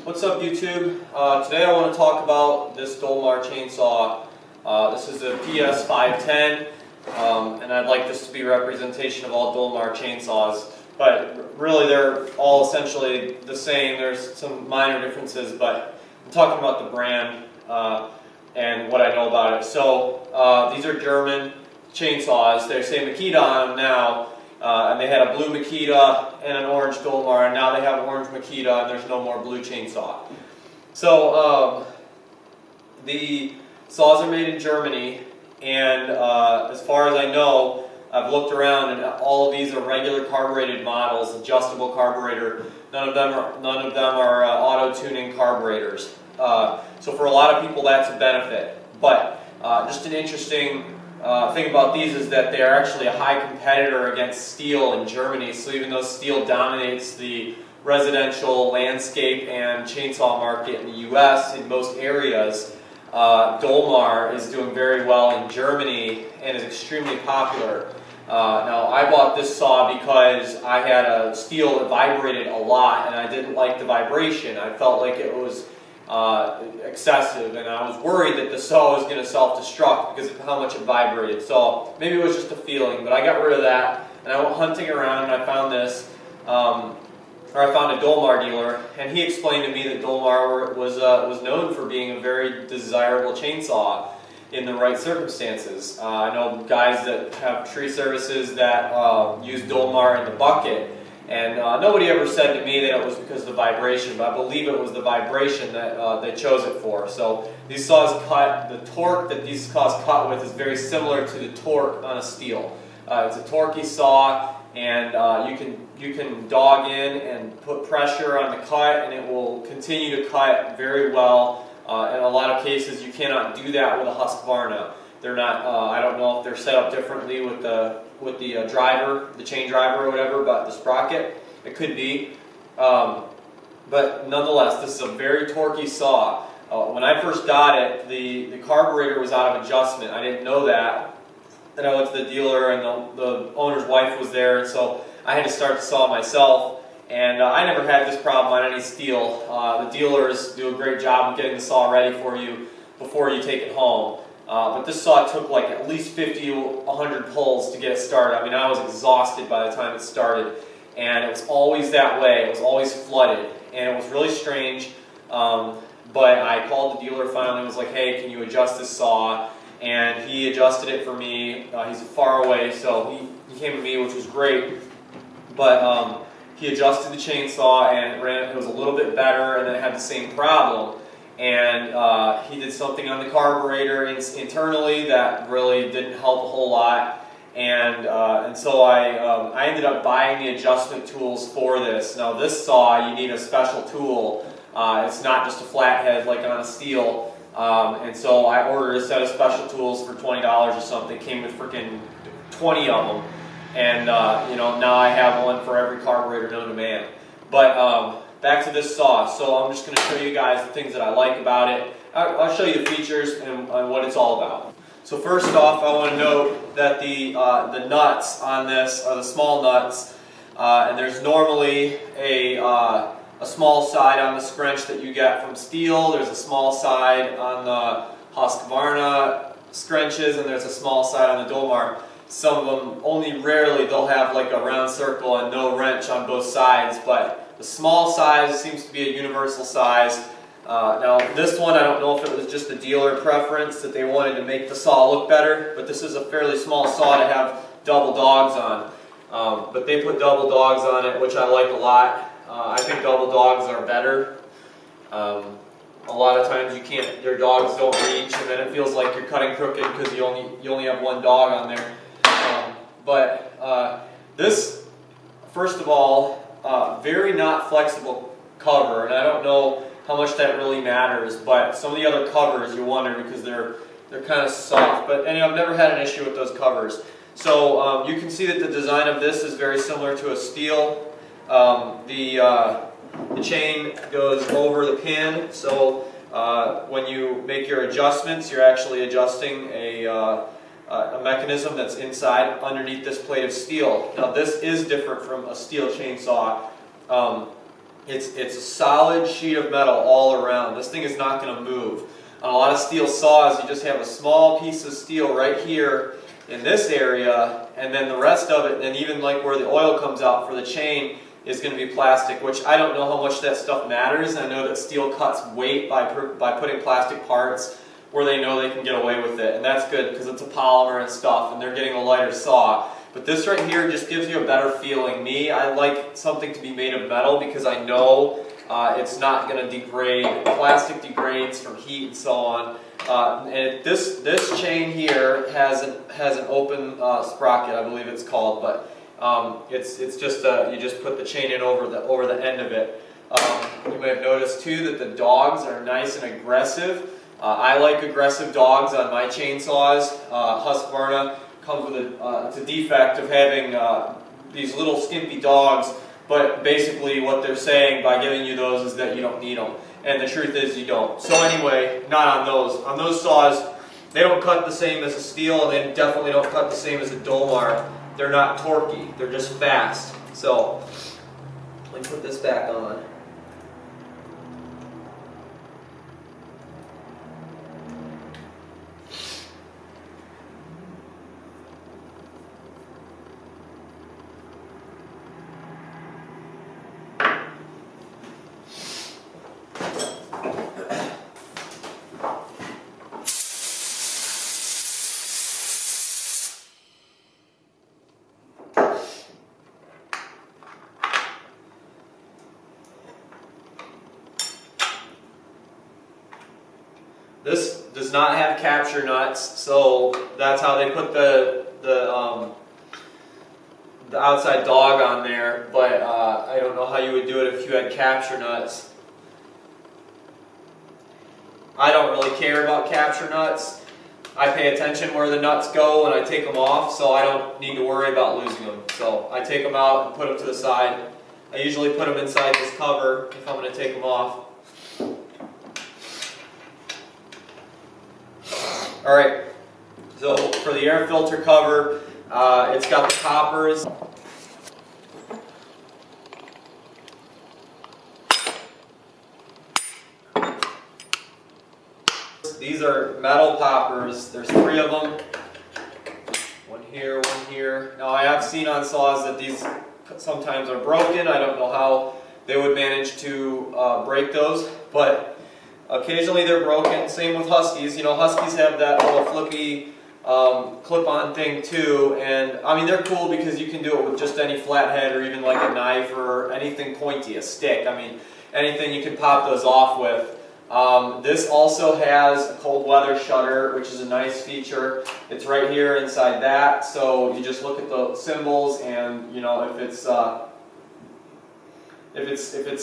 What's up, YouTube? Today I want to talk about this Dolmar chainsaw. This is a PS510, and I'd like this to be a representation of all Dolmar chainsaws. But really they're all essentially the same. There's some minor differences, but I'm talking about the brand and what I know about it. So these are German chainsaws. They say Makita on them now. And they had a blue Makita and an orange Dolmar, and now they have orange Makita, and there's no more blue chainsaw. So the saws are made in Germany, and as far as I know, I've looked around, and all of these are regular carbureted models, adjustable carburetor. None of them are auto-tuning carburetors. So for a lot of people, that's a benefit. But just an interesting thing about these is that they are actually a high competitor against steel in Germany. So even though steel dominates the residential, landscape, and chainsaw market in the U.S. in most areas, Dolmar is doing very well in Germany and is extremely popular. Now, I bought this saw because I had a steel that vibrated a lot, and I didn't like the vibration. I felt like it was excessive, and I was worried that the saw was going to self-destruct because of how much it vibrated. So maybe it was just a feeling, but I got rid of that, and I went hunting around, and I found this, or I found a Dolmar dealer, and he explained to me that Dolmar was known for being a very desirable chainsaw in the right circumstances. I know guys that have tree services that use Dolmar in the bucket. And nobody ever said to me that it was because of the vibration, but I believe it was the vibration that they chose it for. So these saws cut, the torque that these saws cut with is very similar to the torque on a steel. It's a torquey saw, and you can dog in and put pressure on the cut, and it will continue to cut very well. In a lot of cases, you cannot do that with a Husqvarna. They're not. I don't know if they're set up differently with the driver, the chain driver or whatever, but the sprocket, it could be. But nonetheless, this is a very torquey saw. When I first got it, the carburetor was out of adjustment. I didn't know that. Then I went to the dealer, and the owner's wife was there, and so I had to start the saw myself. And I never had this problem on any steel. The dealers do a great job of getting the saw ready for you before you take it home. But this saw took like at least 50 to 100 pulls to get it started. I mean, I was exhausted by the time it started, and it was always that way. It was always flooded, and it was really strange. But I called the dealer finally and was like, hey, can you adjust this saw? And he adjusted it for me. He's far away, so he came to me, which was great. But he adjusted the chainsaw, and it was a little bit better, and then it had the same problem. And he did something on the carburetor internally that really didn't help a whole lot, and so I ended up buying the adjustment tools for this. Now this saw, you need a special tool. It's not just a flathead like on a steel, and so I ordered a set of special tools for $20 or something. It came with freaking 20 of them, and now I have one for every carburetor known to man. But back to this saw. So I'm just going to show you guys the things that I like about it. I'll show you the features and what it's all about. So first off, I want to note that the nuts on this are the small nuts, and there's normally a small side on the scrunch that you get from steel. There's a small side on the Husqvarna scrunches, and there's a small side on the Dolmar. Some of them, only rarely, they'll have like a round circle and no wrench on both sides, but the small size seems to be a universal size. Now this one, I don't know if it was just a dealer preference that they wanted to make the saw look better, but this is a fairly small saw to have double dogs on. But they put double dogs on it, which I like a lot. I think double dogs are better. A lot of times your dogs don't reach, and then it feels like you're cutting crooked because you only have one dog on there. But this, first of all, very not flexible cover, and I don't know how much that really matters, but some of the other covers you wonder because they're kind of soft, but anyway, I've never had an issue with those covers. So you can see that the design of this is very similar to a steel. The chain goes over the pin, so when you make your adjustments, you're actually adjusting a mechanism that's inside underneath this plate of steel. Now this is different from a steel chainsaw. It's a solid sheet of metal all around. This thing is not going to move. On a lot of steel saws, you just have a small piece of steel right here in this area, and then the rest of it, and even like where the oil comes out for the chain, is going to be plastic, which I don't know how much that stuff matters. I know that steel cuts weight by putting plastic parts where they know they can get away with it, and that's good because it's a polymer and stuff, and they're getting a lighter saw. But this right here just gives you a better feeling. I like something to be made of metal because I know it's not going to degrade. Plastic degrades from heat and so on. And this chain here has an open sprocket, I believe it's called, but it's just you just put the chain in over the end of it. You may have noticed too that the dogs are nice and aggressive. I like aggressive dogs on my chainsaws. Husqvarna comes with it's a defect of having these little skimpy dogs, but basically what they're saying by giving you those is that you don't need them, and the truth is you don't. So anyway, not on those. On those saws, they don't cut the same as a steel, and they definitely don't cut the same as a Dolmar. They're not torquey, they're just fast. So let me put this back on. This does not have capture nuts, so that's how they put the outside dog on there, but I don't know how you would do it if you had capture nuts. I don't really care about capture nuts. I pay attention where the nuts go when I take them off, so I don't need to worry about losing them. So I take them out and put them to the side. I usually put them inside this cover if I'm going to take them off. Alright, so for the air filter cover, it's got the coppers. These are metal poppers. There's 3 of them. One here, one here. Now I have seen on saws that these sometimes are broken. I don't know how they would manage to break those, but occasionally they're broken. Same with Huskies. You know, Huskies have that little flippy clip-on thing too, and I mean they're cool because you can do it with just any flathead or even like a knife or anything pointy, a stick. I mean, anything you can pop those off with. This also has a cold weather shutter, which is a nice feature. It's right here inside that, so you just look at the symbols, and you know if it's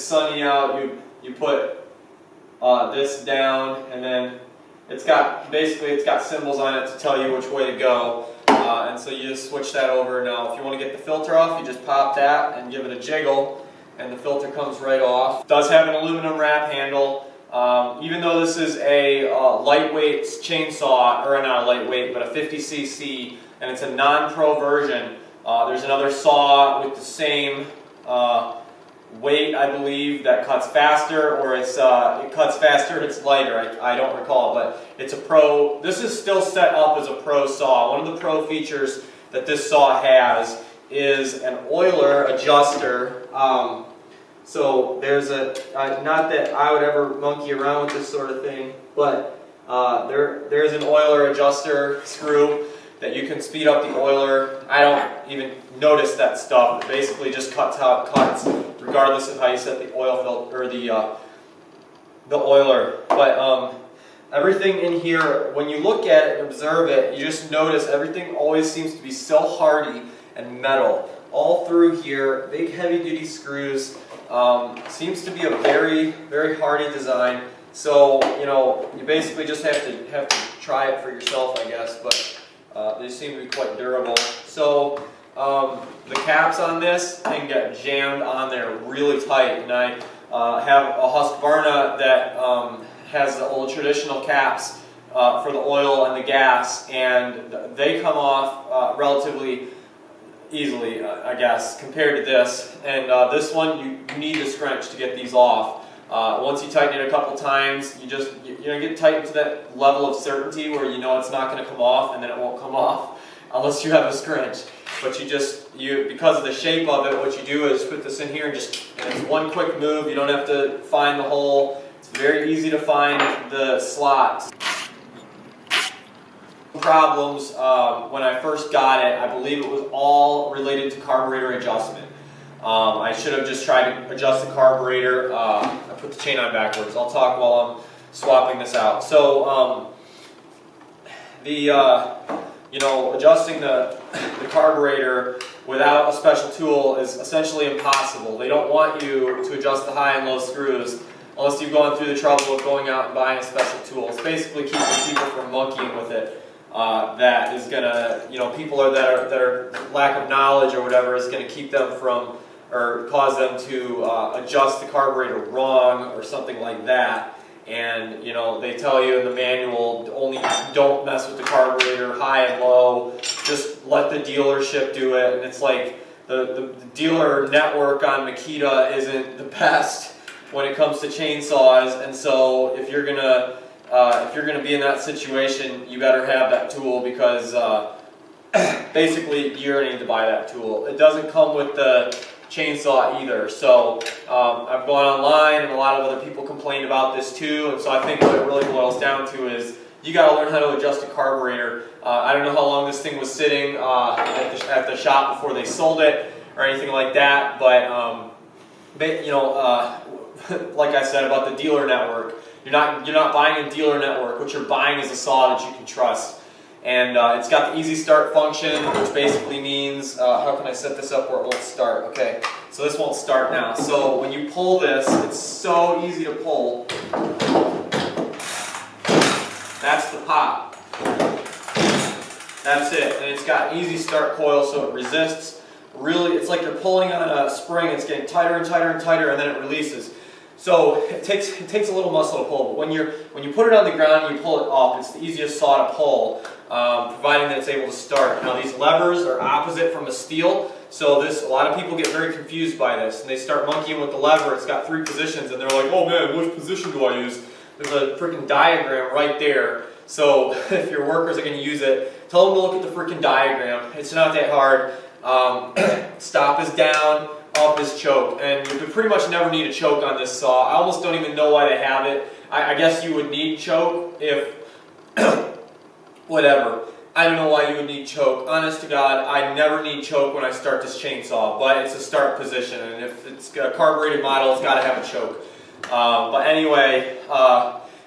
sunny out, you put this down, and then it's got symbols on it to tell you which way to go, and so you just switch that over. Now if you want to get the filter off, you just pop that and give it a jiggle, and the filter comes right off. It does have an aluminum wrap handle. Even though this is a lightweight chainsaw, or not a lightweight, but a 50cc, and it's a non-pro version, there's another saw with the same weight, I believe, that cuts faster, or it cuts faster and it's lighter. I don't recall, but it's a pro. This is still set up as a pro saw. One of the pro features that this saw has is an oiler adjuster. So there's not that I would ever monkey around with this sort of thing, but there's an oiler adjuster screw that you can speed up the oiler. I don't even notice that stuff. It basically just cuts how it cuts, regardless of how you set the oil filter or the oiler. But everything in here, when you look at it and observe it, you just notice everything always seems to be so hardy and metal. All through here, big heavy-duty screws. Seems to be a very, very hardy design. So you know, you basically just have to try it for yourself, I guess. But they seem to be quite durable. So the caps on this can get jammed on there really tight, and I have a Husqvarna that has the old traditional caps for the oil and the gas, and they come off relatively easily, I guess, compared to this. And this one, you need the scrunch to get these off. Once you tighten it a couple times, you get tightened to that level of certainty where you know it's not going to come off, and then it won't come off unless you have a scrunch. But because of the shape of it, what you do is put this in here and it's one quick move. You don't have to find the hole. It's very easy to find the slots. Problems when I first got it, I believe it was all related to carburetor adjustment. I should have just tried to adjust the carburetor. I put the chain on backwards. I'll talk while I'm swapping this out. So adjusting the carburetor without a special tool is essentially impossible. They don't want you to adjust the high and low screws unless you've gone through the trouble of going out and buying a special tool. It's basically keeping people from monkeying with it. That is gonna, people that are lack of knowledge or whatever is gonna keep them from, or cause them to adjust the carburetor wrong or something like that. And they tell you in the manual, only don't mess with the carburetor high and low, just let the dealership do it. And it's like the dealer network on Makita isn't the best when it comes to chainsaws. And so if you're gonna be in that situation, you better have that tool, because basically you're gonna need to buy that tool. It doesn't come with the chainsaw either. So I've gone online, and a lot of other people complained about this too. And so I think what it really boils down to is you got to learn how to adjust a carburetor. I don't know how long this thing was sitting at the shop before they sold it or anything like that, but like I said about the dealer network, you're not buying a dealer network. What you're buying is a saw that you can trust. And it's got the easy start function, which basically means, how can I set this up where it won't start? Okay, so this won't start now. So when you pull this, it's so easy to pull. That's the pop. That's it. And it's got easy start coil, so it resists. Really, it's like you're pulling on a spring. It's getting tighter and tighter and tighter, and then it releases. So it takes a little muscle to pull, but when you put it on the ground and you pull it up, it's the easiest saw to pull, providing that it's able to start. Now these levers are opposite from the steel, so a lot of people get very confused by this, and they start monkeying with the lever. It's got 3 positions, and they're like, oh man, which position do I use? There's a freaking diagram right there. So if your workers are going to use it, tell them to look at the freaking diagram. It's not that hard. Stop is down. Up is choke, and you pretty much never need a choke on this saw. I almost don't even know why they have it. I guess you would need choke if, whatever. I don't know why you would need choke. Honest to God, I never need choke when I start this chainsaw, but it's a start position, and if it's a carbureted model, it's got to have a choke. But anyway,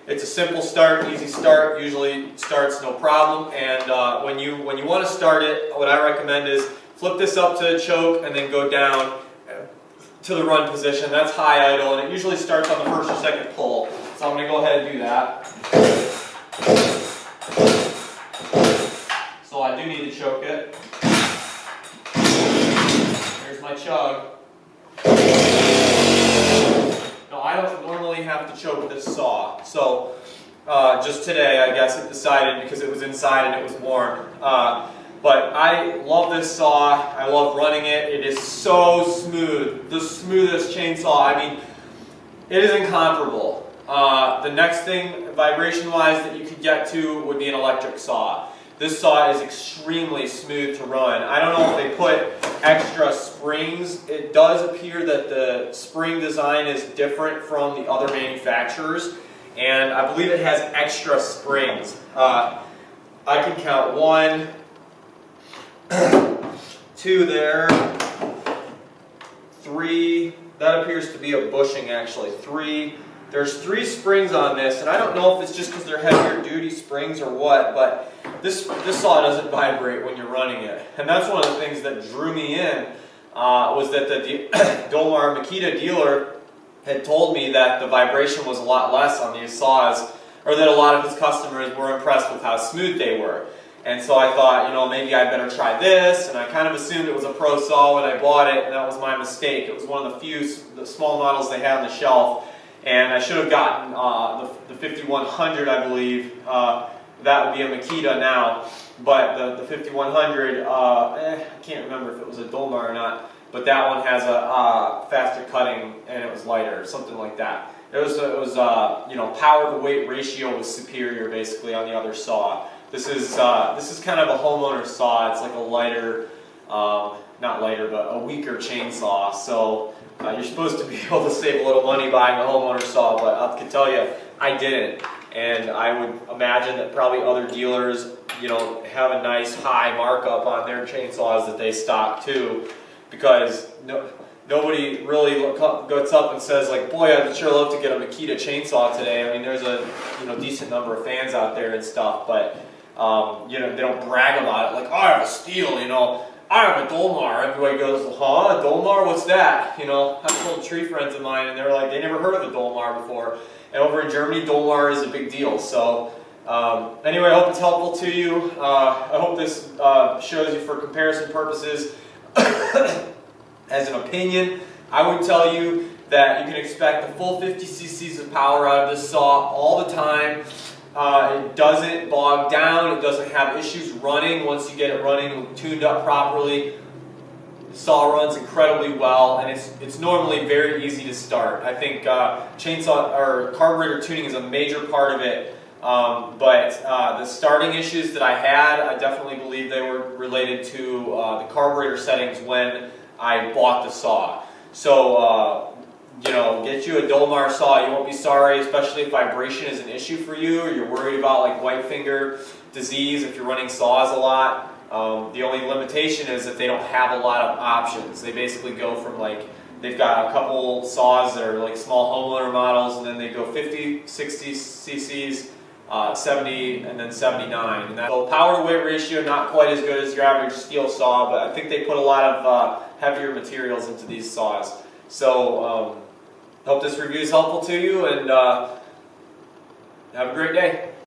it's a simple start, easy start. Usually starts no problem, and when you want to start it, what I recommend is flip this up to choke and then go down to the run position. That's high idle, and it usually starts on the first or second pull. So I'm going to go ahead and do that. So I do need to choke it. Here's my chug. No, I don't normally have to choke this saw. So just today, I guess it decided because it was inside and it was warm. But I love this saw. I love running it. It is so smooth. The smoothest chainsaw. I mean, it is incomparable. The next thing, vibration-wise, that you could get to would be an electric saw. This saw is extremely smooth to run. I don't know if they put extra springs. It does appear that the spring design is different from the other manufacturers, and I believe it has extra springs. I can count 1, 2 there, 3, that appears to be a bushing actually, 3. There's 3 springs on this, and I don't know if it's just because they're heavier duty springs or what, but this saw doesn't vibrate when you're running it. And that's one of the things that drew me in, was that the Dolmar Makita dealer had told me that the vibration was a lot less on these saws, or that a lot of his customers were impressed with how smooth they were. And so I thought, maybe I better try this, and I kind of assumed it was a pro saw when I bought it, and that was my mistake. It was one of the small models they had on the shelf, and I should have gotten the 5100, I believe. that would be a Makita now. But the 5100, I can't remember if it was a Dolmar or not, but that one has a faster cutting and it was lighter, something like that. It was you know, power to weight ratio was superior basically on the other saw. This is kind of a homeowner saw. It's like a lighter, not lighter, but a weaker chainsaw. So you're supposed to be able to save a little money buying a homeowner saw, but I can tell you, I didn't. And I would imagine that probably other dealers, you know, have a nice high markup on their chainsaws that they stock too, because nobody really gets up and says like, boy, I'd sure love to get a Makita chainsaw today. I mean, there's a decent number of fans out there and stuff, but you know, they don't brag about it like, oh, I have a Steel, you know, I have a Dolmar. Everybody goes, huh, a Dolmar? What's that? You know, I have little tree friends of mine, and they're like, they never heard of a Dolmar before. And over in Germany, Dolmar is a big deal. So anyway, I hope it's helpful to you. I hope this shows you for comparison purposes. As an opinion, I would tell you that you can expect the full 50 cc's of power out of this saw all the time. It doesn't bog down, it doesn't have issues running once you get it running tuned up properly. The saw runs incredibly well, and it's normally very easy to start. I think chainsaw or carburetor tuning is a major part of it, but the starting issues that I had, I definitely believe they were related to the carburetor settings when I bought the saw. So, you know, get you a Dolmar saw, you won't be sorry, especially if vibration is an issue for you, or you're worried about like white finger disease if you're running saws a lot. The only limitation is that they don't have a lot of options. They basically go from like, they've got a couple saws that are like small homeowner models, and then they go 50, 60 cc's, 70, and then 79. And so power to weight ratio, not quite as good as your average steel saw, but I think they put a lot of heavier materials into these saws. So hope this review is helpful to you, and have a great day.